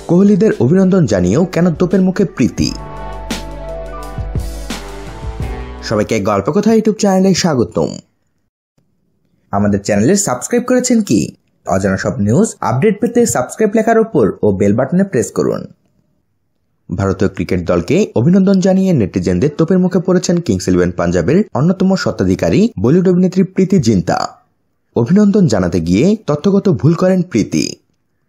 কোহলিদের অভিনন্দন জানিয়েও কেন তোপের মুখে প্রীতি? সবাইকে গল্প কথা ইউটিউব চ্যানেলে স্বাগতম। আমাদের চ্যানেলে সাবস্ক্রাইব করেছেন কি? অজানা সব নিউজ আপডেট পেতে সাবস্ক্রাইব লেখার উপর ও বেল বাটনে প্রেস করুন। ভারতীয় ক্রিকেট দলকে অভিনন্দন জানিয়ে নেটিজেনদের তোপের মুখে পড়েছেন কিংস ইলেভেন পাঞ্জাবের অন্যতম স্বত্বাধিকারী বলিউড অভিনেত্রী প্রীতি জিন্তা। অভিনন্দন জানাতে গিয়ে তথ্যগত ভুল করেন প্রীতি।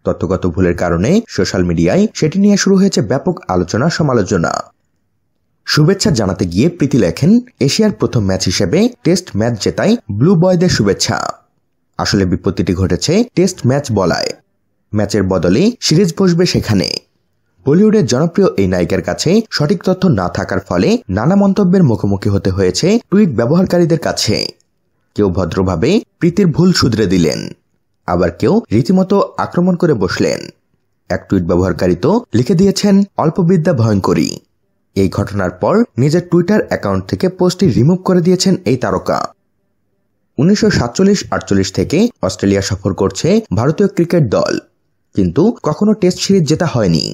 তথ্যগত ভুলের কারণে সোশ্যাল মিডিয়ায় সেটি নিয়ে শুরু হয়েছে ব্যাপক আলোচনা সমালোচনা। শুভেচ্ছা জানাতে গিয়ে প্রীতি লেখেন, এশিয়ার প্রথম ম্যাচ হিসেবে টেস্ট ম্যাচ জেতায় ব্লু বয়দের শুভেচ্ছা। আসলে বিপত্তিটি ঘটেছে টেস্ট ম্যাচ বলায়। ম্যাচের বদলে সিরিজ বসবে সেখানে। বলিউডের জনপ্রিয় এই নায়িকার কাছে সঠিক তথ্য না থাকার ফলে নানা মন্তব্যের মুখোমুখি হতে হয়েছে টুইট ব্যবহারকারীদের কাছে। কেউ ভদ্রভাবে প্রীতির ভুল শুধরে দিলেন, আবার কেউ রীতিমতো আক্রমণ করে বসলেন। এক টুইট ব্যবহারকারী তো লিখে দিয়েছেন, অল্পবিদ্যা ভয়ঙ্করী। এই ঘটনার পর নিজের টুইটার অ্যাকাউন্ট থেকে পোস্টটি রিমুভ করে দিয়েছেন এই তারকা। 1947-48 থেকে অস্ট্রেলিয়া সফর করছে ভারতীয় ক্রিকেট দল, কিন্তু কখনো টেস্ট সিরিজ জেতা হয়নি।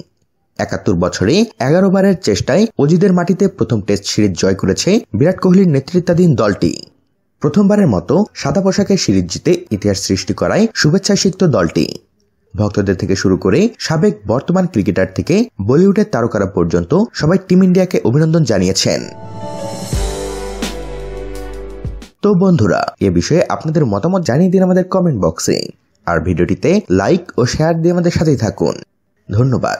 71 বছরে 11 বারের চেষ্টায় অজিদের মাটিতে প্রথম টেস্ট সিরিজ জয় করেছে বিরাট কোহলির নেতৃত্বাধীন দলটি। প্রথমবারের মতো সাদা পোশাকে সিরিজ জিতে ইতিহাস সৃষ্টি করায় শুভেচ্ছা সিক্ত দলটি। ভক্তদের থেকে শুরু করে সাবেক বর্তমান ক্রিকেটার থেকে বলিউডের তারকারা পর্যন্ত সবাই টিম ইন্ডিয়াকে অভিনন্দন জানিয়েছেন। তো বন্ধুরা, এ বিষয়ে আপনাদের মতামত জানিয়ে দিন আমাদের কমেন্ট বক্সে। আর ভিডিওটিতে লাইক ও শেয়ার দিয়ে আমাদের সাথেই থাকুন। ধন্যবাদ।